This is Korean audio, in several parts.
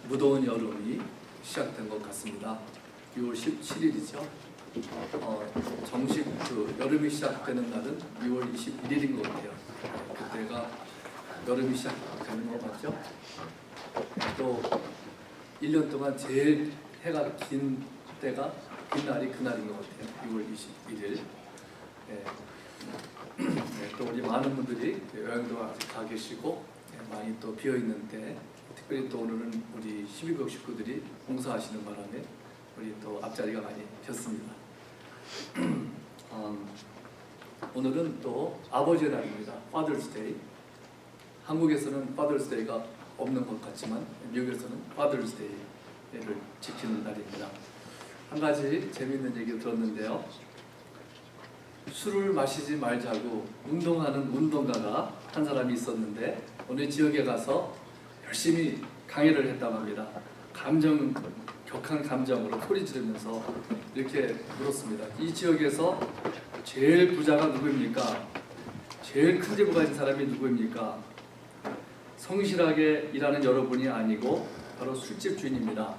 무더운 여름이 시작된 것 같습니다. 6월 17일이죠. 정식 여름이 시작되는 날은 6월 21일인 것 같아요. 그때가 여름이 시작되는 것 같죠. 또 1년 동안 제일 해가 긴 때가 긴 날이 그날인 것 같아요. 6월 21일. 또 우리 많은 분들이 여행도 아직 가 계시고 많이 또 비어 있는데, 특별히 또 오늘은 우리 12국 식구들이 봉사하시는 바람에 우리 또 앞자리가 많이 폈습니다. 오늘은 또 아버지의 날입니다. Father's Day. 한국에서는 Father's Day가 없는 것 같지만 미국에서는 Father's Day를 지키는 날입니다. 한 가지 재미있는 얘기 들었는데요. 술을 마시지 말자고 운동하는 운동가가 한 사람이 있었는데 어느 지역에 가서 열심히 강의를 했다고 합니다. 격한 감정으로 소리 지르면서 이렇게 물었습니다. 이 지역에서 제일 부자가 누구입니까? 제일 큰 집을 가진 사람이 누구입니까? 성실하게 일하는 여러분이 아니고 바로 술집 주인입니다.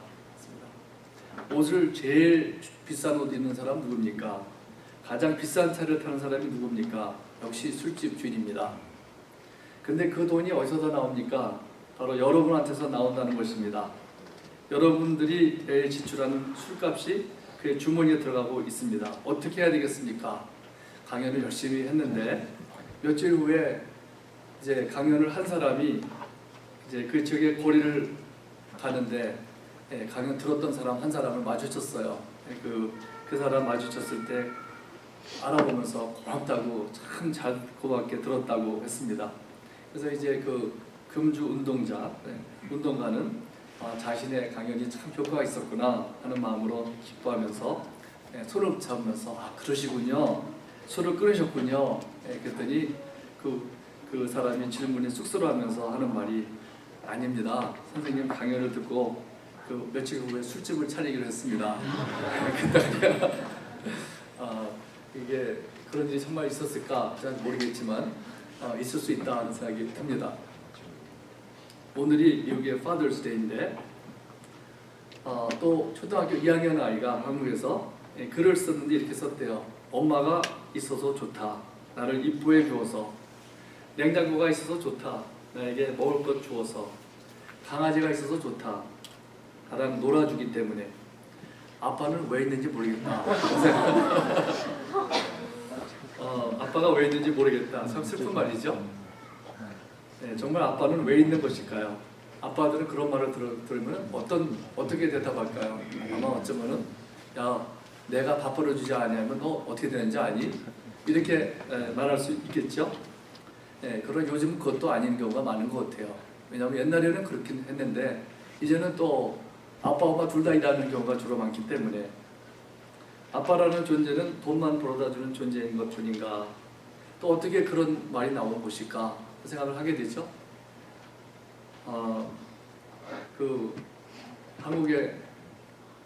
옷을 제일 비싼 옷 입는 사람 누굽니까? 가장 비싼 차를 타는 사람이 누굽니까? 역시 술집 주인입니다. 근데 그 돈이 어디서 나옵니까? 바로 여러분한테서 나온다는 것입니다. 여러분들이 매일 지출하는 술값이 그의 주머니에 들어가고 있습니다. 어떻게 해야 되겠습니까? 강연을 열심히 했는데 며칠 후에 이제 강연을 한 사람이 이제 그 지역에 거리를 가는데 강연 들었던 사람 한 사람을 마주쳤어요. 그 사람 마주쳤을 때 알아보면서 고맙다고, 참 잘 고맙게 들었다고 했습니다. 그래서 이제 그 금주 운동가는 자신의 강연이 참 효과가 있었구나 하는 마음으로 기뻐하면서 손을 잡으면서 그러시군요, 술을 끊으셨군요. 그랬더니 그 사람이 질문이 쑥스러워하면서 하는 말이, 아닙니다, 선생님 강연을 듣고 며칠 후에 술집을 차리기로 했습니다. 이게 그런 일이 정말 있었을까 잘 모르겠지만 있을 수 있다는 생각이 듭니다. 오늘이 미국의 Father's Day인데 또 초등학교 2학년 아이가 한국에서 글을 썼는데 이렇게 썼대요. 엄마가 있어서 좋다. 나를 이쁘게 주어서. 냉장고가 있어서 좋다. 나에게 먹을 것 주어서. 강아지가 있어서 좋다. 나랑 놀아주기 때문에. 아빠는 왜 있는지 모르겠다. 아빠가 왜 있는지 모르겠다. 참 슬픈 말이죠. 정말 아빠는 왜 있는 것일까요? 아빠들은 그런 말을 들으면 어떻게 대답할까요? 아마 어쩌면은, 야, 내가 밥 벌어주지 않으면 너 어떻게 되는지 아니? 이렇게 말할 수 있겠죠. 그런 요즘 그것도 아닌 경우가 많은 것 같아요. 왜냐하면 옛날에는 그렇긴 했는데 이제는 또 아빠, 엄마 둘 다 일하는 경우가 주로 많기 때문에 아빠라는 존재는 돈만 벌어다 주는 존재인 것 뿐인가? 또 어떻게 그런 말이 나온 것일까? 그 생각을 하게 되죠. 한국의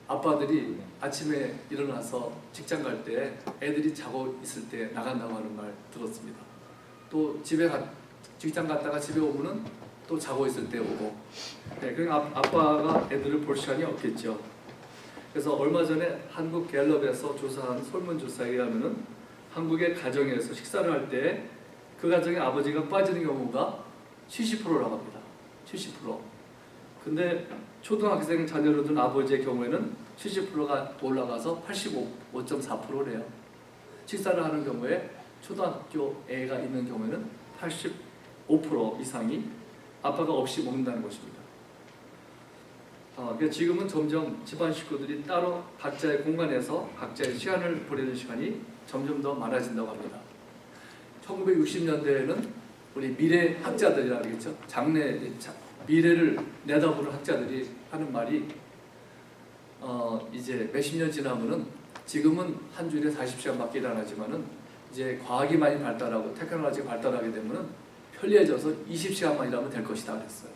아빠들이 아침에 일어나서 직장 갈 때 애들이 자고 있을 때 나간다고 하는 말 들었습니다. 또 직장 갔다가 집에 오면은 또 자고 있을 때 오고. 그러니까 아빠가 애들을 볼 시간이 없겠죠. 그래서 얼마 전에 한국 갤럽에서 조사한 설문조사에 의하면은 한국의 가정에서 식사를 할 때 그 가정의 아버지가 빠지는 경우가 70%라고 합니다. 70%. 근데 초등학생 자녀를 둔 아버지의 경우에는 70%가 올라가서 85.4%래요. 식사를 하는 경우에 초등학교 애가 있는 경우에는 85% 이상이 아빠가 없이 먹는다는 것입니다. 그러니까 지금은 점점 집안 식구들이 따로 각자의 공간에서 각자의 시간을 보내는 시간이 점점 더 많아진다고 합니다. 1960년대에는 우리 미래 학자들이라고 그러겠죠. 미래를 내다보는 학자들이 하는 말이 이제 몇십 년 지나면은, 지금은 한 주일에 40시간밖에 일 안 하지만은 이제 과학이 많이 발달하고 테크놀로지가 발달하게 되면은 편리해져서 20시간만 일하면 될 것이다 그랬어요.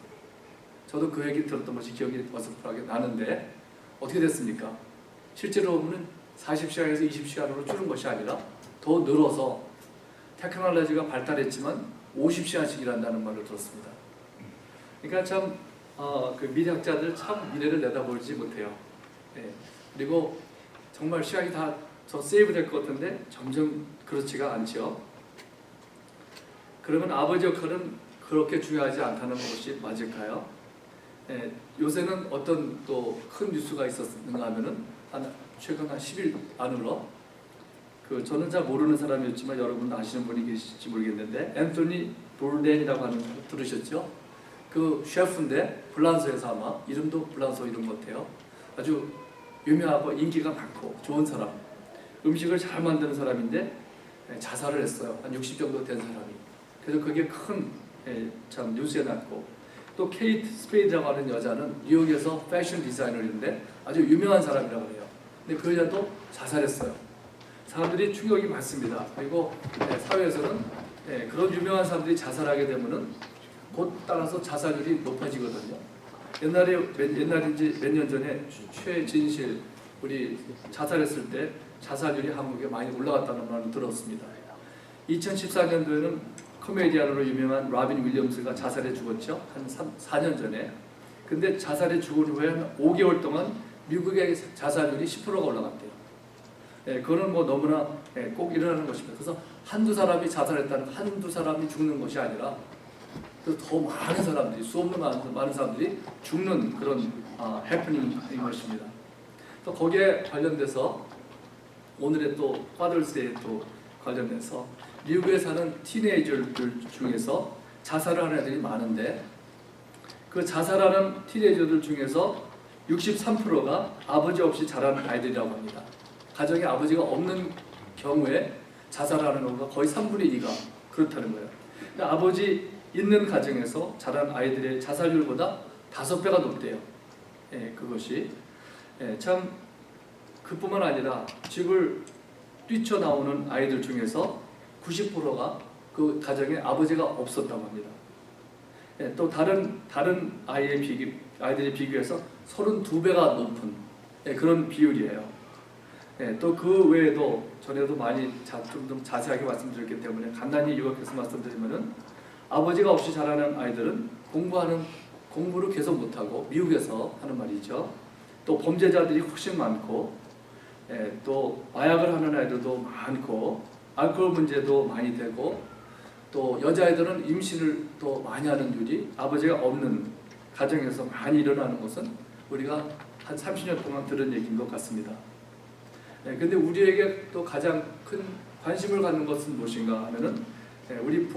저도 그 얘기 들었던 것이 기억이 어설프게 나는데 어떻게 됐습니까? 실제로 보면 40시간에서 20시간으로 줄은 것이 아니라 더 늘어서 테크놀로지가 발달했지만 50시간씩 일한다는 말을 들었습니다. 그러니까 참 그 미래학자들 참 미래를 내다보지 못해요. 예. 그리고 정말 시간이 다 더 세이브 될 것 같은데 점점 그렇지가 않죠. 그러면 아버지 역할은 그렇게 중요하지 않다는 것이 맞을까요? 예, 요새는 어떤 또 큰 뉴스가 있었는가 하면은 최근 한 10일 안으로 저는 잘 모르는 사람이었지만 여러분 아시는 분이 계실지 모르겠는데 앤토니 볼덴이라고 하는 분 들으셨죠? 그 셰프인데 불란서에서 아마 이름도 불란서 이름 같아요. 아주 유명하고 인기가 많고 좋은 사람, 음식을 잘 만드는 사람인데 자살을 했어요. 한 60 정도 된 사람이. 그래서 그게 큰 참 뉴스에 났고, 또 케이트 스페이드라고 하는 여자는 뉴욕에서 패션 디자이너인데 아주 유명한 사람이라고 해요. 근데 그 여자도 자살했어요. 사람들이 충격이 많습니다. 그리고 사회에서는 그런 유명한 사람들이 자살하게 되면은 곧 따라서 자살률이 높아지거든요. 옛날인지 몇 년 전에 최진실 우리 자살했을 때 자살률이 한국에 많이 올라갔다는 말을 들었습니다. 2014년도에는 코미디언으로 유명한 라빈 윌리엄스가 자살해 죽었죠. 한 4년 전에. 근데 자살해 죽은 후에 한 5개월 동안 미국의 자살률이 10%가 올라갔대요. 그거는 뭐 너무나 꼭 일어나는 것입니다. 그래서 한두 사람이 자살했다는 한두 사람이 죽는 것이 아니라 더 많은 사람들이, 수없는 많은 사람들이 죽는 그런 해프닝인 것입니다. 또 거기에 관련돼서 오늘의 또 파더스데이에 또 관련해서 미국에 사는 티네이저들 중에서 자살을 하는 애들이 많은데 그 자살하는 티네이저들 중에서 63%가 아버지 없이 자란 아이들이라고 합니다. 가정에 아버지가 없는 경우에 자살하는 경우가 거의 3분의 2가 그렇다는 거예요. 그러니까 아버지 있는 가정에서 자란 아이들의 자살률보다 5배가 높대요. 그것이 참 그뿐만 아니라 집을 뛰쳐나오는 아이들 중에서 90%가 그 가정에 아버지가 없었다고 합니다. 또 다른 아이들에 비교해서 32배가 높은 그런 비율이에요. 또 그 외에도 전에도 많이 좀 자세하게 말씀드렸기 때문에 간단히 요약해서 말씀드리면은 아버지가 없이 자라는 아이들은 공부를 계속 못하고 미국에서 하는 말이죠. 또 범죄자들이 훨씬 많고 또 마약을 하는 아이들도 많고 알코올 문제도 많이 되고 또 여자아이들은 임신을 또 많이 하는 일이 아버지가 없는 가정에서 많이 일어나는 것은 우리가 한 30년 동안 들은 얘기인 것 같습니다. 근데 우리에게 또 가장 큰 관심을 갖는 것은 무엇인가 하면은 우리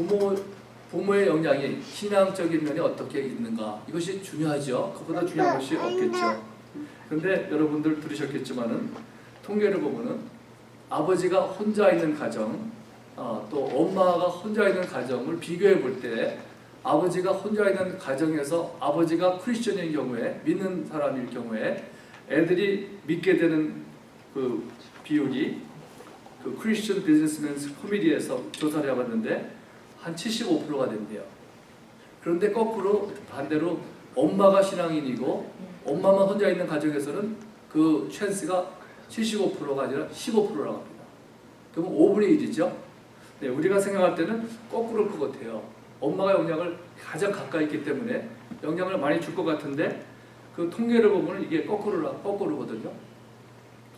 부모의 영향이 신앙적인 면이 어떻게 있는가, 이것이 중요하죠. 그보다 중요한 것이 없겠죠. 그런데 여러분들 들으셨겠지만은 통계를 보면은 아버지가 혼자 있는 가정, 또 엄마가 혼자 있는 가정을 비교해 볼 때 아버지가 혼자 있는 가정에서 아버지가 크리스천인 경우에, 믿는 사람일 경우에 애들이 믿게 되는 그 비율이 그 크리스천 비즈니스맨스 코미디에서 조사를 해봤는데 한 75%가 된대요. 그런데 거꾸로 반대로 엄마가 신앙인이고 엄마만 혼자 있는 가정에서는 그 찬스가 75%가 아니라 15%라고 합니다. 그러면 5분의 1이죠. 우리가 생각할 때는 거꾸로일 것 같아요. 엄마가 영향을 가장 가까이 있기 때문에 영향을 많이 줄 것 같은데 그 통계를 보면 이게 거꾸로거든요.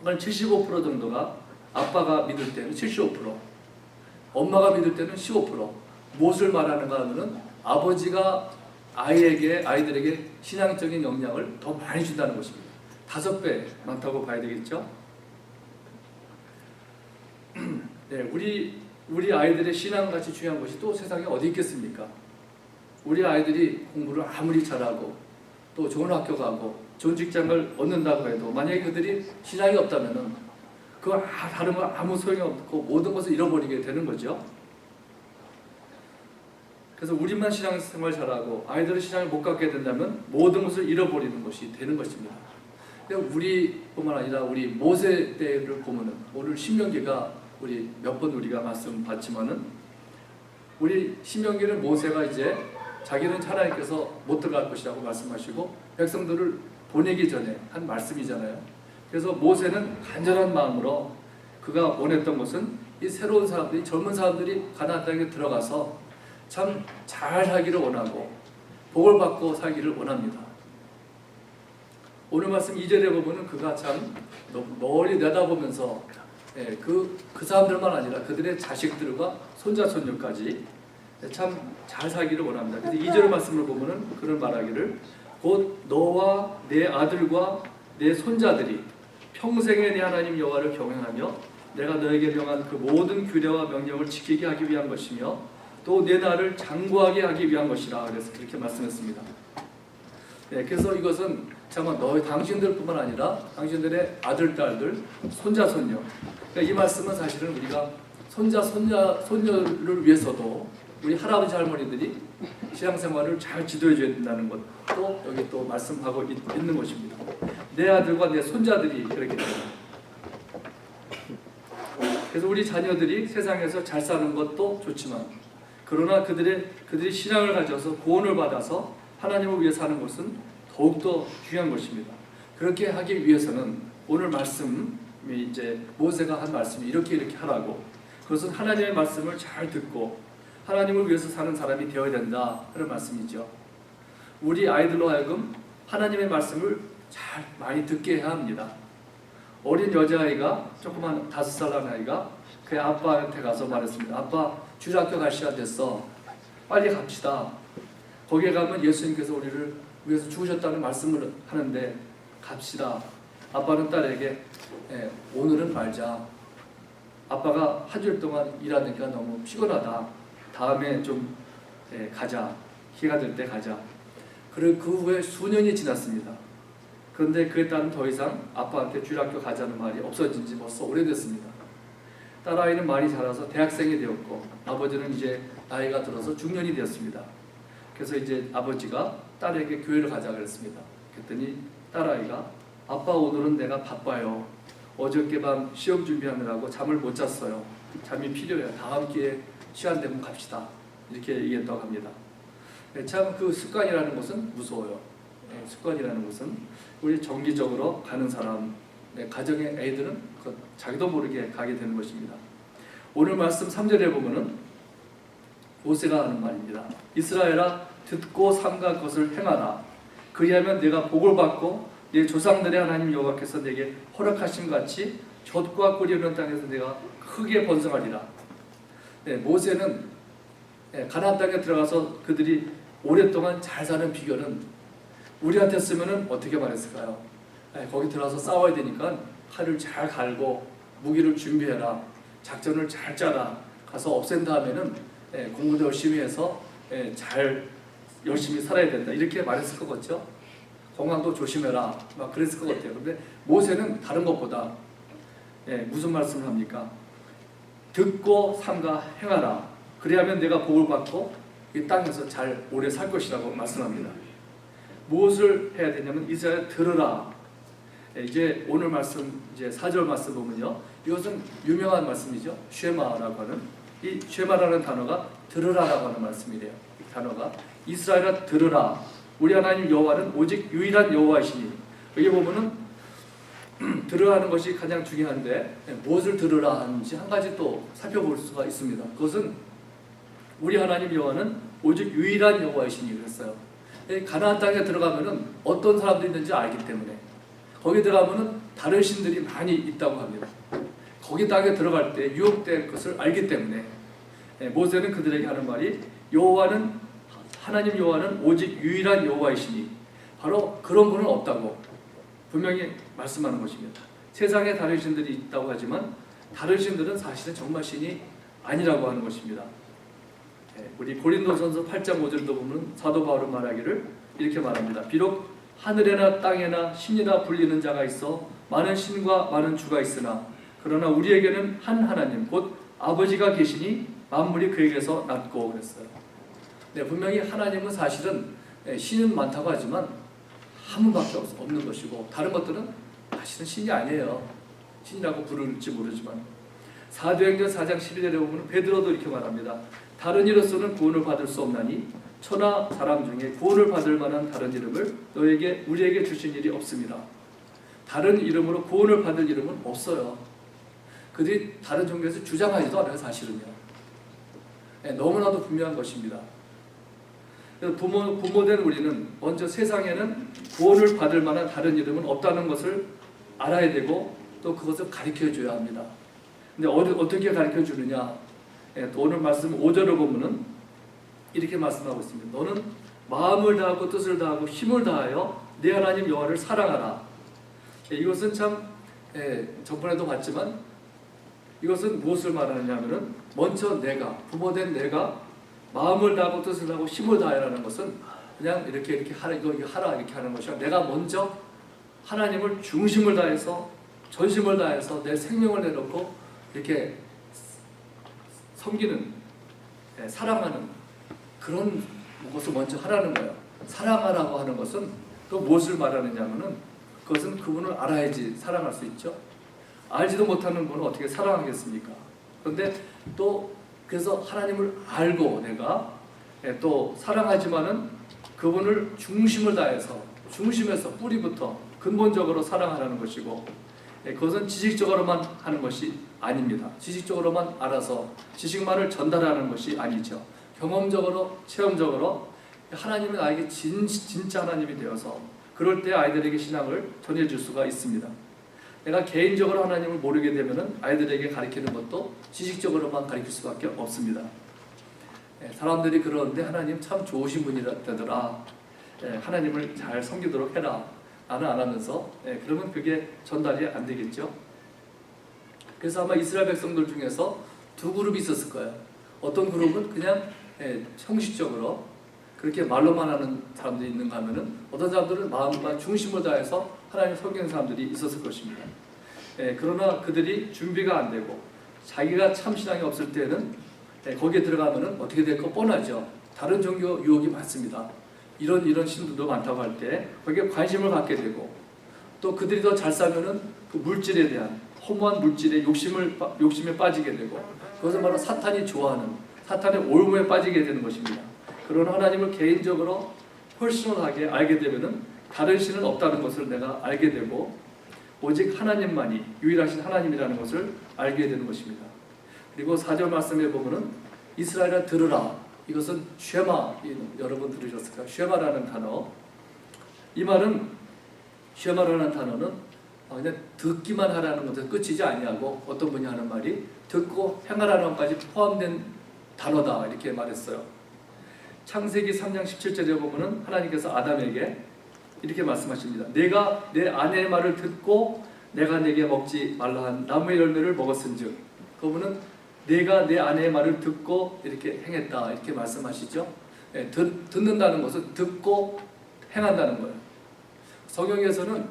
그러니까 75% 정도가 아빠가 믿을 때는 75%, 엄마가 믿을 때는 15%. 무엇을 말하는가 하면은 아버지가 아이들에게 신앙적인 영향을 더 많이 준다는 것입니다. 5배 많다고 봐야 되겠죠? 우리 아이들의 신앙같이 중요한 것이 또 세상에 어디 있겠습니까? 우리 아이들이 공부를 아무리 잘하고 또 좋은 학교 가고 좋은 직장을 얻는다고 해도 만약에 그들이 신앙이 없다면은 그거 다른 거 아무 소용이 없고 모든 것을 잃어버리게 되는 거죠. 그래서 우리만 신앙생활 잘하고 아이들은 신앙을 못 갖게 된다면 모든 것을 잃어버리는 것이 되는 것입니다. 우리뿐만 아니라 우리 모세 때를 보면은 오늘 신명기가 우리 몇 번 우리가 말씀 봤지만은 우리 신명기는 모세가 이제 자기는 하나님께서 못 들어갈 것이라고 말씀하시고 백성들을 보내기 전에 한 말씀이잖아요. 그래서 모세는 간절한 마음으로 그가 원했던 것은 이 새로운 사람들이, 젊은 사람들이 가나안 땅에 들어가서 참 잘 살기를 원하고 복을 받고 살기를 원합니다. 오늘 말씀 2절에 보면은 그가 참 멀리 내다보면서 그 사람들만 아니라 그들의 자식들과 손자 손녀까지 참 잘 살기를 원합니다. 그래서 2절 말씀을 보면은 그런 말하기를 곧 너와 내 아들과 내 손자들이 평생에 내 하나님 여호와를 경외하며 내가 너에게 명한 그 모든 규례와 명령을 지키게 하기 위한 것이며 또 내 나라를 장구하게 하기 위한 것이라. 그래서 그렇게 말씀했습니다. 그래서 이것은 정말 당신들뿐만 아니라 당신들의 아들, 딸들, 손자, 손녀. 그러니까 이 말씀은 사실은 우리가 손자, 손녀를 위해서도 우리 할아버지, 할머니들이 신앙생활을 잘 지도해 줘야 된다는 것도 여기 또 말씀하고 있는 것입니다. 내 아들과 내 손자들이 그렇게 됩니다. 그래서 우리 자녀들이 세상에서 잘 사는 것도 좋지만 그러나 그들이 신앙을 가져서 구원을 받아서 하나님을 위해 사는 것은 더욱더 중요한 것입니다. 그렇게 하기 위해서는 오늘 말씀이 이제 모세가 한 말씀이 이렇게 하라고, 그것은 하나님의 말씀을 잘 듣고 하나님을 위해서 사는 사람이 되어야 된다 그런 말씀이죠. 우리 아이들로 하여금 하나님의 말씀을 잘 많이 듣게 해야 합니다. 어린 여자아이가 조그만 5살 난 아이가 그 아빠한테 가서 말했습니다. 아빠, 주일학교 갈 시간 됐어. 빨리 갑시다. 거기에 가면 예수님께서 우리를 위해서 죽으셨다는 말씀을 하는데 갑시다. 아빠는 딸에게 오늘은 말자. 아빠가 한 주일 동안 일하니까 너무 피곤하다. 다음에 좀 가자. 기회가 될 때 가자. 그리고 그 후에 수년이 지났습니다. 그런데 그에 따른 더 이상 아빠한테 주일학교 가자는 말이 없어진 지 벌써 오래됐습니다. 딸아이는 많이 자라서 대학생이 되었고 아버지는 이제 나이가 들어서 중년이 되었습니다. 그래서 이제 아버지가 딸에게 교회를 가자 그랬습니다. 그랬더니 딸아이가 아빠 오늘은 내가 바빠요. 어저께 밤 시험 준비하느라고 잠을 못 잤어요. 잠이 필요해요. 다음 기회에 시간 되면 갑시다. 이렇게 얘기했다고 합니다. 참 그 습관이라는 것은 무서워요. 습관이라는 것은 우리 정기적으로 가는 사람, 가정의 애들은 자기도 모르게 가게 되는 것입니다. 오늘 말씀 3절에 보면은 모세가 하는 말입니다. 이스라엘아 듣고 삼가 것을 행하라. 그리하면 내가 복을 받고 내 조상들의 하나님 여호와께서 내게 허락하신 같이 젖과 꿀이 흐르는 땅에서 내가 크게 번성하리라. 모세는 가나안 땅에 들어가서 그들이 오랫동안 잘 사는 비결은 우리한테 쓰면은 어떻게 말했을까요? 거기 들어가서 싸워야 되니까 칼을 잘 갈고 무기를 준비해라. 작전을 잘 짜라. 가서 없앤 다음에는 공부도 열심히 해서 잘 열심히 살아야 된다. 이렇게 말했을 것 같죠? 건강도 조심해라. 막 그랬을 것 같아요. 근데 모세는 다른 것보다 무슨 말씀을 합니까? 듣고 삼가 행하라. 그리하면 내가 복을 받고 이 땅에서 잘 오래 살 것이라고 말씀합니다. 무엇을 해야 되냐면 이스라엘 들으라. 이제 오늘 말씀 이제 4절 말씀 보면요. 이것은 유명한 말씀이죠. 쉐마라고 하는 이 쉐마라는 단어가 들으라라고 하는 말씀이래요. 이 단어가 이스라엘아 들으라. 우리 하나님 여호와는 오직 유일한 여호와이시니. 여기 보면은 들으라는 것이 가장 중요한데 무엇을 들으라 하는지 한 가지 또 살펴볼 수가 있습니다. 그것은 우리 하나님 여호와는 오직 유일한 여호와이시니 그랬어요. 가나안 땅에 들어가면은 어떤 사람들이 있는지 알기 때문에 거기 들어가면은 다른 신들이 많이 있다고 합니다. 거기 땅에 들어갈 때 유혹될 것을 알기 때문에 모세는 그들에게 하는 말이 여호와는 하나님 여호와는 오직 유일한 여호와이시니 바로 그런 분은 없다고 분명히 말씀하는 것입니다. 세상에 다른 신들이 있다고 하지만 다른 신들은 사실은 정말 신이 아니라고 하는 것입니다. 우리 고린도전서 8장 5절도 보면 사도 바울은 말하기를 이렇게 말합니다. 비록 하늘에나 땅에나 신이라 불리는 자가 있어 많은 신과 많은 주가 있으나 그러나 우리에게는 한 하나님 곧 아버지가 계시니 만물이 그에게서 났고 그랬어요. 분명히 하나님은 사실은 신은 많다고 하지만 한 분밖에 없는 것이고 다른 것들은 사실은 신이 아니에요. 신이라고 부를지 모르지만 사도행전 4장 11절에 보면 베드로도 이렇게 말합니다. 다른 이로서는 구원을 받을 수 없나니 천하 사람 중에 구원을 받을 만한 다른 이름을 우리에게 주신 일이 없습니다. 다른 이름으로 구원을 받을 이름은 없어요. 그들이 다른 종교에서 주장하지도 않아요. 사실은요. 너무나도 분명한 것입니다. 그래서 부모된 우리는 먼저 세상에는 구원을 받을 만한 다른 이름은 없다는 것을 알아야 되고 또 그것을 가르쳐 줘야 합니다. 근데 어떻게 가르쳐 주느냐? 또 오늘 말씀 5절을 보면은 이렇게 말씀하고 있습니다. 너는 마음을 다하고 뜻을 다하고 힘을 다하여 네 하나님 여호와를 사랑하라. 이것은 참 전번에도 봤지만 이것은 무엇을 말하느냐면은 먼저 내가 부모된 내가 마음을 다하고 뜻을 다하고 힘을 다하라는 것은 그냥 이렇게 하라 이거 하라 이렇게 하는 것이 아니라 내가 먼저 하나님을 중심을 다해서 전심을 다해서 내 생명을 내놓고 이렇게 섬기는 사랑하는 그런 것을 먼저 하라는 거예요. 사랑하라고 하는 것은 또 무엇을 말하느냐면은 그것은 그분을 알아야지 사랑할 수 있죠. 알지도 못하는 분은 어떻게 사랑하겠습니까? 그런데 또 그래서 하나님을 알고 내가 또 사랑하지만은 그분을 중심을 다해서 중심에서 뿌리부터 근본적으로 사랑하라는 것이고 그것은 지식적으로만 하는 것이 아닙니다. 지식적으로만 알아서 지식만을 전달하는 것이 아니죠. 경험적으로 체험적으로 하나님은 나에게 진짜 하나님이 되어서 그럴 때 아이들에게 신앙을 전해줄 수가 있습니다. 내가 개인적으로 하나님을 모르게 되면 아이들에게 가르치는 것도 지식적으로만 가르칠 수밖에 없습니다. 사람들이 그러는데 하나님 참 좋으신 분이라더라. 하나님을 잘 섬기도록 해라. 나는 안 하면서 그러면 그게 전달이 안 되겠죠. 그래서 아마 이스라엘 백성들 중에서 두 그룹이 있었을 거예요. 어떤 그룹은 그냥 형식적으로 그렇게 말로만 하는 사람들이 있는가 하면은 어떤 사람들은 마음과 중심을 다해서 하나님을 섬기는 사람들이 있었을 것입니다. 그러나 그들이 준비가 안 되고 자기가 참 신앙이 없을 때는 거기에 들어가면은 어떻게 될 거 뻔하죠. 다른 종교 유혹이 많습니다. 이런 신도도 많다고 할 때 거기에 관심을 갖게 되고 또 그들이 더 잘 살면은 그 물질에 대한 허무한 물질에 욕심에 빠지게 되고 그것은 바로 사탄이 좋아하는 사탄의 올무에 빠지게 되는 것입니다. 그런 하나님을 개인적으로 퍼스널하게 알게 되면은 다른 신은 없다는 것을 내가 알게 되고 오직 하나님만이 유일하신 하나님이라는 것을 알게 되는 것입니다. 그리고 4절 말씀에 보면은 이스라엘아 들으라. 이것은 쉐마, 여러분 들으셨을까요? 쉐마라는 단어. 이 말은 쉐마라는 단어는 그냥 듣기만 하라는 것에서 끝이지 아니하고 어떤 분이 하는 말이 듣고 행하라는 것까지 포함된 단어다 이렇게 말했어요. 창세기 3장 17절에 보면은 하나님께서 아담에게 이렇게 말씀하십니다. 내가 내 아내의 말을 듣고 내가 내게 먹지 말라 한 나무의 열매를 먹었은즉 그분은 내가 내 아내의 말을 듣고 이렇게 행했다 이렇게 말씀하시죠. 듣는다는 것은 듣고 행한다는 거예요. 성경에서는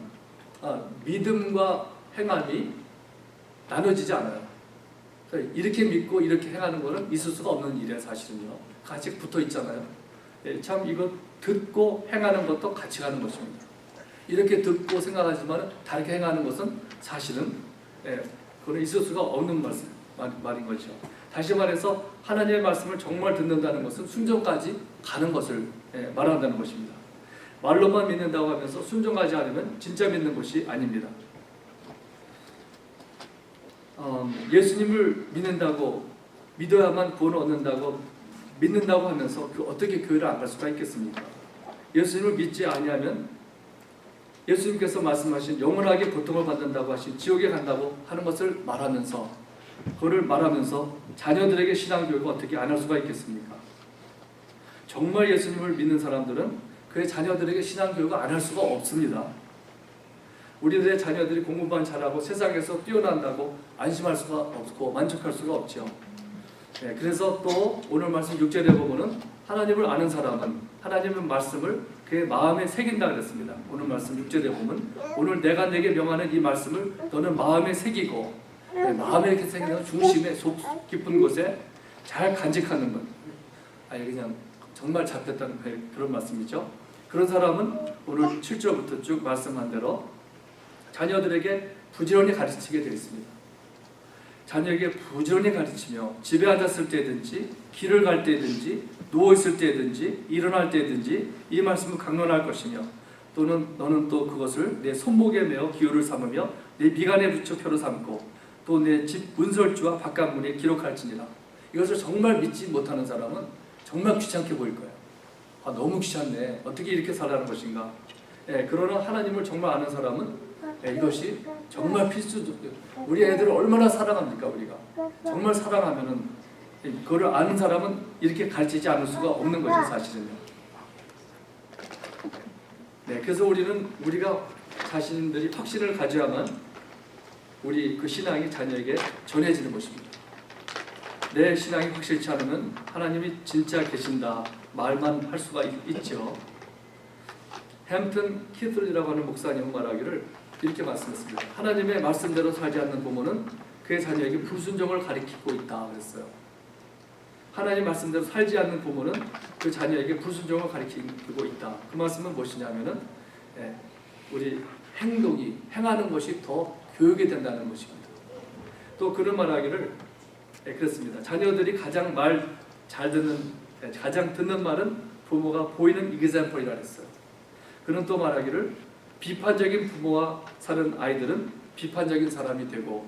믿음과 행함이 나눠지지 않아요. 이렇게 믿고 이렇게 행하는 것은 있을 수가 없는 일이에요. 사실은요. 같이 붙어 있잖아요. 참 이거 듣고 행하는 것도 같이 가는 것입니다. 이렇게 듣고 생각하지만 다르게 행하는 것은 사실은 그건 있을 수가 없는 말인 거죠. 다시 말해서 하나님의 말씀을 정말 듣는다는 것은 순종까지 가는 것을 말한다는 것입니다. 말로만 믿는다고 하면서 순종하지 않으면 진짜 믿는 것이 아닙니다. 예수님을 믿어야만 구원을 얻는다고 믿는다고 하면서 어떻게 교회를 안 갈 수가 있겠습니까? 예수님을 믿지 아니하면 예수님께서 말씀하신 영원하게 고통을 받는다고 하신 지옥에 간다고 하는 것을 말하면서 그거를 말하면서 자녀들에게 신앙교육을 어떻게 안 할 수가 있겠습니까? 정말 예수님을 믿는 사람들은 그의 자녀들에게 신앙교육을 안 할 수가 없습니다. 우리들의 자녀들이 공부만 잘하고 세상에서 뛰어난다고 안심할 수가 없고 만족할 수가 없죠. 그래서 또 오늘 말씀 6절에 보면은 하나님을 아는 사람은 하나님의 말씀을 그의 마음에 새긴다 그랬습니다. 오늘 말씀 6절에 보면 오늘 내가 내게 명하는 이 말씀을 너는 마음에 새기고 마음에 새기는 중심에 속 깊은 곳에 잘 간직하는 것. 그냥 정말 잡혔다는 그런 말씀이죠. 그런 사람은 오늘 7절부터 쭉 말씀한 대로 자녀들에게 부지런히 가르치게 되어 있습니다. 자녀에게 부지런히 가르치며 집에 앉았을 때든지 길을 갈 때든지 누워있을 때든지 일어날 때든지 이 말씀을 강론할 것이며 또는 너는 또 그것을 내 손목에 메어 기호를 삼으며 내 미간에 붙여 표로 삼고 또 내 집 문설주와 바깥문에 기록할지니라. 이것을 정말 믿지 못하는 사람은 정말 귀찮게 보일 거예요. 너무 귀찮네. 어떻게 이렇게 살라는 것인가. 그러나 하나님을 정말 아는 사람은 이것이 정말 필수적. 우리 애들을 얼마나 사랑합니까 우리가. 정말 사랑하면은 그걸 아는 사람은 이렇게 가르치지 않을 수가 없는 거죠 사실은요. 그래서 우리가 자신들이 확신을 가져야만 우리 그 신앙이 자녀에게 전해지는 것입니다. 내 신앙이 확실치 않으면 하나님이 진짜 계신다 말만 할 수가 있죠. 햄튼 키틀이라고 하는 목사님은 말하기를 이렇게 말씀했습니다. 하나님의 말씀대로 살지 않는 부모는 그의 자녀에게 불순종을 가리키고 있다 그랬어요. 하나님 말씀대로 살지 않는 부모는 그 자녀에게 불순종을 가리키고 있다. 그 말씀은 무엇이냐면은 우리 행하는 것이 더 교육이 된다는 것입니다. 또 그런 말하기를 그렇습니다. 자녀들이 가장 말 잘 듣는 가장 듣는 말은 부모가 보이는 이그젬플이라 했어요. 그는 또 말하기를 비판적인 부모와 사는 아이들은 비판적인 사람이 되고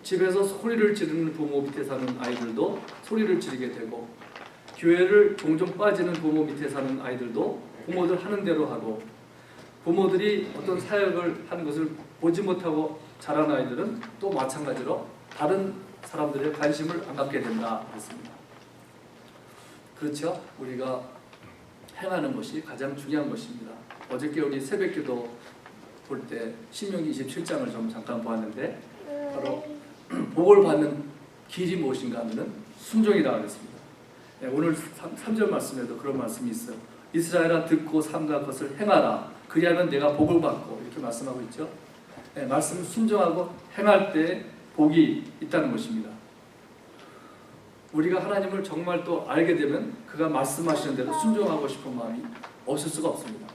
집에서 소리를 지르는 부모 밑에 사는 아이들도 소리를 지르게 되고 교회를 종종 빠지는 부모 밑에 사는 아이들도 부모들 하는 대로 하고 부모들이 어떤 사역을 하는 것을 보지 못하고 자란 아이들은 또 마찬가지로 다른 사람들의 관심을 안 갖게 된다 그랬습니다. 그렇죠? 우리가 행하는 것이 가장 중요한 것입니다. 어저께 우리 새벽기도 볼 때 신명기 27장을 좀 잠깐 보았는데 바로 복을 받는 길이 무엇인가 하면은 순종이라고 했습니다. 오늘 3절 말씀에도 그런 말씀이 있어요. 이스라엘아 듣고 삼가 것을 행하라. 그리하면 내가 복을 받고 이렇게 말씀하고 있죠. 말씀을 순종하고 행할 때 복이 있다는 것입니다. 우리가 하나님을 정말 또 알게 되면 그가 말씀하시는 대로 순종하고 싶은 마음이 없을 수가 없습니다.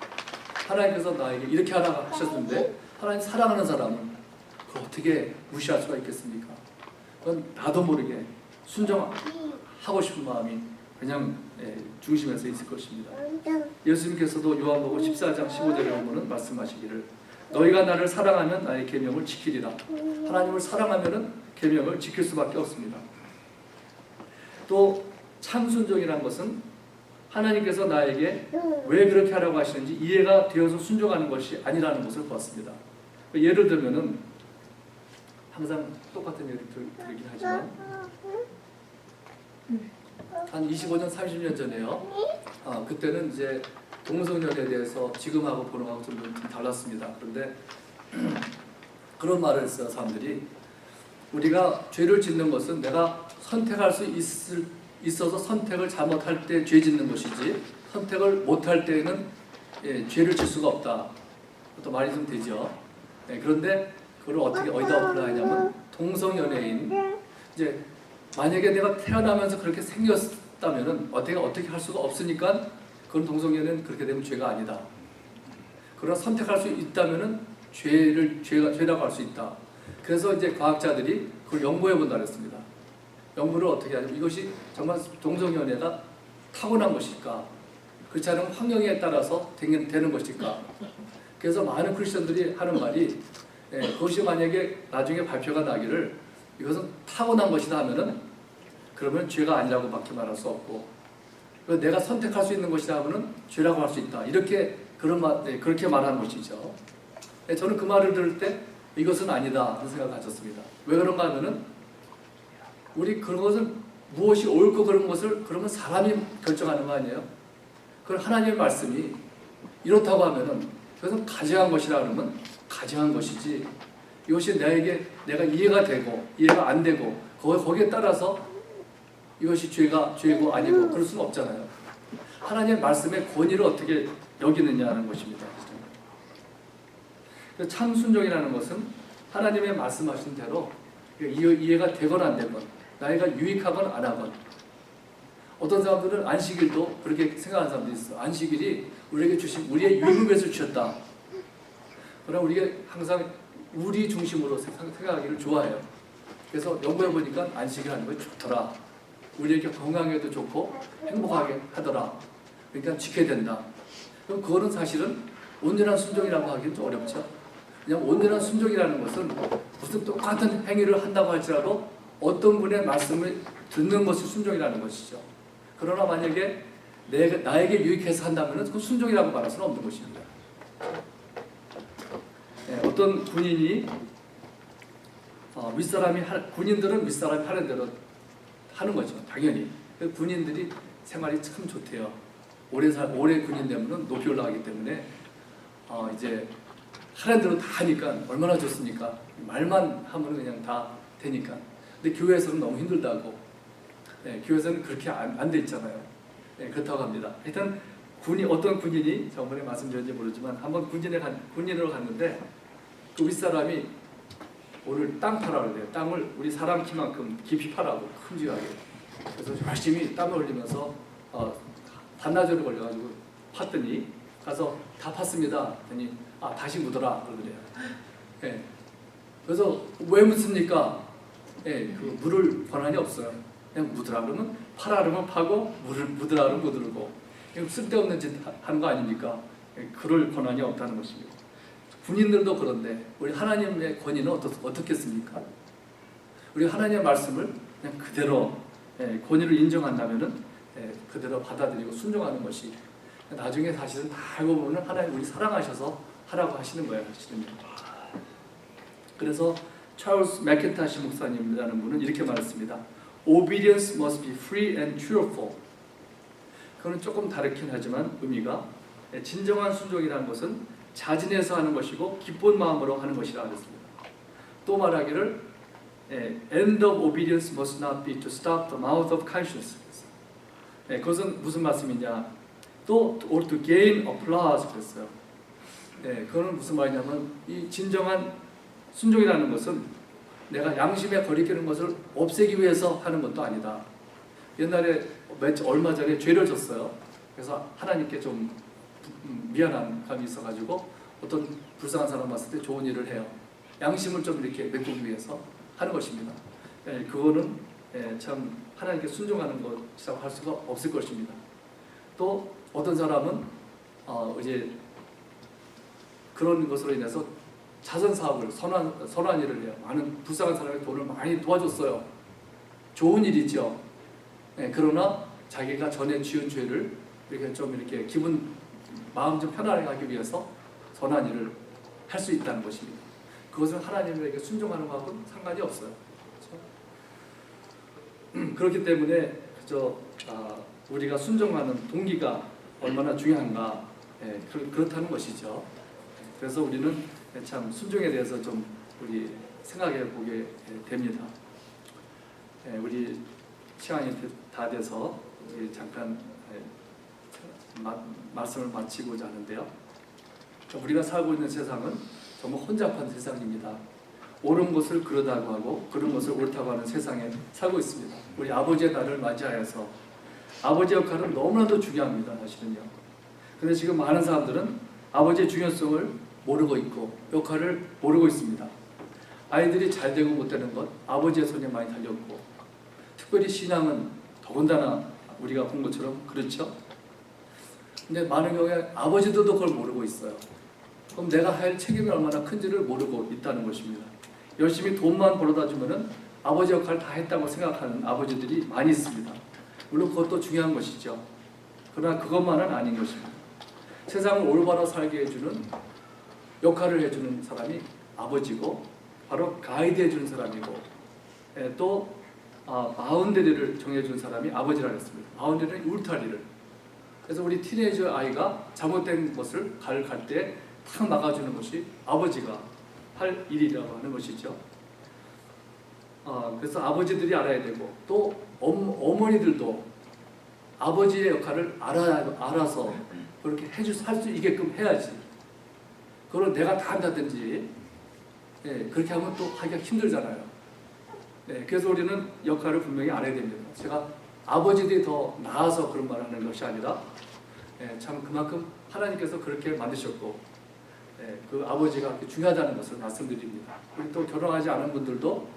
하나님께서 나에게 이렇게 하라 하셨는데 하나님 사랑하는 사람은 그걸 어떻게 무시할 수가 있겠습니까? 그건 나도 모르게 순종하고 싶은 마음이 그냥 중심에서 있을 것입니다. 예수님께서도 요한복음 14장 15절에 보면 말씀하시기를 너희가 나를 사랑하면 나의 계명을 지키리라. 하나님을 사랑하면 계명을 지킬 수밖에 없습니다. 또 참순종이란 것은 하나님께서 나에게 왜 그렇게 하라고 하시는지 이해가 되어서 순종하는 것이 아니라는 것을 보았습니다. 예를 들면은 항상 똑같은 예를 들긴 하지만 한 25년, 30년 전에요. 그때는 이제 동성연애에 대해서 지금하고 보는 거하고 좀 달랐습니다. 그런데 그런 말을 했어요. 사람들이 우리가 죄를 짓는 것은 내가 선택할 수 있어서 선택을 잘못할 때 죄 짓는 것이지 선택을 못할 때에는 죄를 질 수가 없다. 또 말이 좀 되죠. 그런데 그걸 어디다 어플라이냐면 동성연애인 이제 만약에 내가 태어나면서 그렇게 생겼다면은 어떻게 할 수가 없으니까 그건 동성연애는 그렇게 되면 죄가 아니다. 그러나 선택할 수 있다면은 죄라고 할 수 있다. 그래서 이제 과학자들이 그걸 연구해 본다 그랬습니다. 연구를 어떻게 하냐면 이것이 정말 동성연애가 타고난 것일까? 그렇지 않으면 환경에 따라서 되는 것일까? 그래서 많은 크리스천들이 하는 말이 그것이 만약에 나중에 발표가 나기를 이것은 타고난 것이다 하면은 그러면 죄가 아니라고밖에 말할 수 없고 내가 선택할 수 있는 것이다 하면은 죄라고 할 수 있다. 이렇게 그렇게 말하는 것이죠. 저는 그 말을 들을 때 이것은 아니다 하는 생각을 가졌습니다. 왜 그런가 하면은 우리 그런 것을 무엇이 옳고 그런 것을 그러면 사람이 결정하는 거 아니에요? 그걸 하나님의 말씀이 이렇다고 하면은 그것은 가증한 것이라 그러면 가증한 것이지 이것이 내가 이해가 되고 이해가 안 되고 거기에 따라서 이것이 죄고 아니고 그럴 수는 없잖아요. 하나님의 말씀의 권위를 어떻게 여기느냐는 것입니다. 참순종이라는 것은 하나님의 말씀하신 대로 이해가 되건 안 되건 나이가 유익하건 안 하건 어떤 사람들은 안식일도 그렇게 생각하는 사람들이 있어. 안식일이 우리에게 주신 우리의 유익을 위해서 주셨다. 그러나 우리가 항상 우리 중심으로 생각하기를 좋아해요. 그래서 연구해 보니까 안식일 하는 거 좋더라. 우리에게 건강에도 좋고 행복하게 하더라. 그러니까 지켜야 된다. 그럼 그거는 사실은 온전한 순종이라고 하기는 좀 어렵죠. 그냥 온전한 순종이라는 것은 무슨 똑같은 행위를 한다고 할지라도 어떤 분의 말씀을 듣는 것이 순종이라는 것이죠. 그러나 만약에 나에게 유익해서 한다면 그 순종이라고 말할 수는 없는 것입니다. 어떤 군인이 군인들은 윗사람이 하는 대로 하는 거죠. 당연히. 군인들이 생활이 참 좋대요. 오래 군인 되면 높이 올라가기 때문에 이제 하는 대로 다 하니까 얼마나 좋습니까? 말만 하면 그냥 다 되니까. 근데 교회에서는 너무 힘들다고. 교회에서는 그렇게 안 돼 있잖아요. 그렇다고 합니다. 하여튼 어떤 군인이 저번에 말씀드렸는지 모르지만 한번 군인으로 갔는데 그 윗사람이 오늘 땅 파라고 그래요. 땅을 우리 사람 키만큼 깊이 파라고 큼직하게. 그래서 열심히 땀을 흘리면서 반나절이 걸려가지고 팠더니 가서 다 팠습니다. 그랬더니 다시 묻어라 그러더래요. 그래서 왜 묻습니까? 그 물을 권한이 없어요. 그냥 묻으라 그러면 파라 그러면 파고 묻으라 그러면 묻으고 쓸데없는 짓 하는 거 아닙니까? 그럴 권한이 없다는 것입니다. 군인들도 그런데 우리 하나님의 권위는 어떻겠습니까? 우리 하나님의 말씀을 그냥 그대로 권위를 인정한다면은 그대로 받아들이고 순종하는 것이 나중에 사실은 다 알고 보면 하나님 우리 사랑하셔서 하라고 하시는 거예요. 사실은요. 그래서 찰스 맥킨타시 목사님이라는 분은 이렇게 말했습니다. Obedience must be free and cheerful. 그거는 조금 다르긴 하지만 의미가 진정한 순종이라는 것은 자진해서 하는 것이고 기쁜 마음으로 하는 것이라 그랬습니다. 또 말하기를 End of obedience must not be to stop the mouth of conscience. 그것은 무슨 말씀이냐? 또 or to gain applause 그랬어요. 그거는 무슨 말이냐면 이 진정한 순종이라는 것은 내가 양심에 거리끼는 것을 없애기 위해서 하는 것도 아니다. 옛날에 얼마 전에 죄를 졌어요. 그래서 하나님께 좀 미안한 감이 있어가지고 어떤 불쌍한 사람 봤을 때 좋은 일을 해요. 양심을 좀 이렇게 메꾸기 위해서 하는 것입니다. 그거는 참 하나님께 순종하는 것이라고 할 수가 없을 것입니다. 또 어떤 사람은 이제 그런 것으로 인해서 자선 사업을 선한 일을 해요. 많은 불쌍한 사람의 돈을 많이 도와줬어요. 좋은 일이죠. 그러나 자기가 전에 지은 죄를 이렇게 좀 이렇게 마음 좀 편안하게 하기 위해서 선한 일을 할 수 있다는 것입니다. 그것은 하나님에게 순종하는 것하고는 상관이 없어요. 그렇죠? 그렇기 때문에 우리가 순종하는 동기가 얼마나 중요한가 그렇다는 것이죠. 그래서 우리는 참 순종에 대해서 좀 우리 생각해 보게 됩니다. 우리 시간이 다 돼서 우리 잠깐 말씀을 마치고자 하는데요. 우리가 살고 있는 세상은 정말 혼잡한 세상입니다. 옳은 것을 그러다고 하고 그른 것을 옳다고 하는 세상에 살고 있습니다. 우리 아버지의 날을 맞이하여서 아버지 역할은 너무나도 중요합니다. 사실은요. 그런데 지금 많은 사람들은 아버지의 중요성을 모르고 있고 역할을 모르고 있습니다. 아이들이 잘 되고 못 되는 것 아버지의 손에 많이 달렸고 특별히 신앙은 더군다나 우리가 본 것처럼 그렇죠. 근데 많은 경우에 아버지들도 그걸 모르고 있어요. 그럼 내가 할 책임이 얼마나 큰지를 모르고 있다는 것입니다. 열심히 돈만 벌어다 주면은 아버지 역할을 다 했다고 생각하는 아버지들이 많이 있습니다. 물론 그것도 중요한 것이죠. 그러나 그것만은 아닌 것입니다. 세상을 올바로 살게 해주는 역할을 해주는 사람이 아버지고 바로 가이드 해주는 사람이고 또 바운더리를 정해주는 사람이 아버지라고 했습니다. 바운더리는 울타리를. 그래서 우리 티네이저 아이가 잘못된 것을 갈 때 탁 막아주는 것이 아버지가 할 일이라고 하는 것이죠. 그래서 아버지들이 알아야 되고 또 어머니들도 아버지의 역할을 알아서 그렇게 할 수 있게끔 해야지. 그걸 내가 다 한다든지 그렇게 하면 또 하기가 힘들잖아요. 그래서 우리는 역할을 분명히 알아야 됩니다. 제가 아버지들이 더 나아서 그런 말을 하는 것이 아니라 참 그만큼 하나님께서 그렇게 만드셨고 그 아버지가 그렇게 중요하다는 것을 말씀드립니다. 우리 또 결혼하지 않은 분들도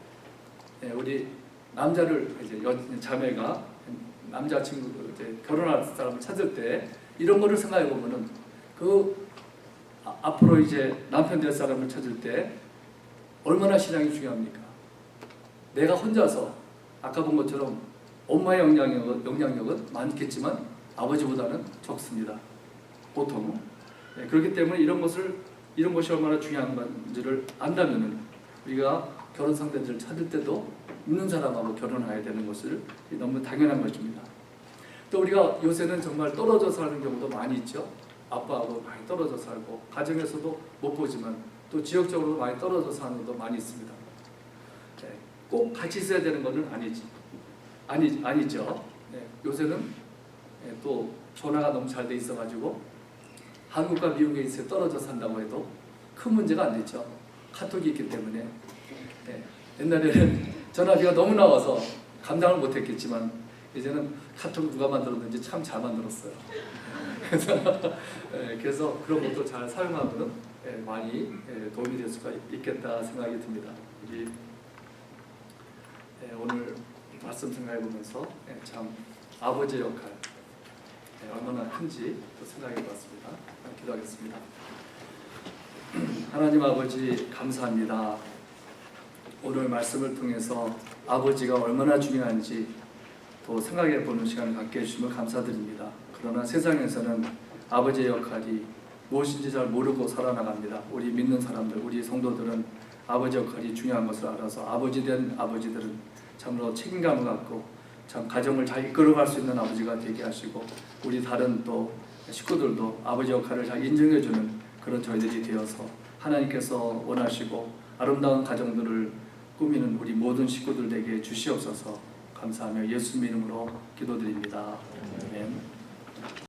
우리 남자를 이제 자매가 남자친구 이제 결혼할 사람을 찾을 때 이런 거를 생각해 보면은 앞으로 이제 남편 될 사람을 찾을 때 얼마나 신앙이 중요합니까? 내가 혼자서 아까 본 것처럼 엄마의 영향력은 많겠지만 아버지보다는 적습니다. 보통. 네, 그렇기 때문에 이런 것이 얼마나 중요한 건지를 안다면은 우리가 결혼 상대들을 찾을 때도 있는 사람하고 결혼해야 되는 것을 너무 당연한 것입니다. 또 우리가 요새는 정말 떨어져 사는 경우도 많이 있죠. 아빠하고 많이 떨어져 살고 가정에서도 못 보지만 또 지역적으로도 많이 떨어져 사는 것도 많이 있습니다. 네, 꼭 같이 있어야 되는 것은 아니죠. 네, 요새는 또 전화가 너무 잘 돼 있어가지고 한국과 미국에 있어 떨어져 산다고 해도 큰 문제가 안 되죠. 카톡이 있기 때문에. 네, 옛날에는 전화비가 너무 나와서 감당을 못했겠지만 이제는 카톡 누가 만들었는지 참 잘 만들었어요. 그래서 그런 것도 잘 사용하면 많이 도움이 될 수가 있겠다 생각이 듭니다. 우리 오늘 말씀 생각해 보면서 참 아버지의 역할 얼마나 큰지 또 생각해 봤습니다. 기도하겠습니다. 하나님 아버지 감사합니다. 오늘 말씀을 통해서 아버지가 얼마나 중요한지 또 생각해 보는 시간을 갖게 해주시면 감사드립니다. 그러나 세상에서는 아버지의 역할이 무엇인지 잘 모르고 살아나갑니다. 우리 믿는 사람들, 우리 성도들은 아버지 역할이 중요한 것을 알아서 아버지 된 아버지들은 참으로 책임감을 갖고 참 가정을 잘 이끌어갈 수 있는 아버지가 되게 하시고 우리 다른 또 식구들도 아버지 역할을 잘 인정해주는 그런 저희들이 되어서 하나님께서 원하시고 아름다운 가정들을 꾸미는 우리 모든 식구들에게 주시옵소서. 감사하며 예수님 이름으로 기도드립니다. 아멘.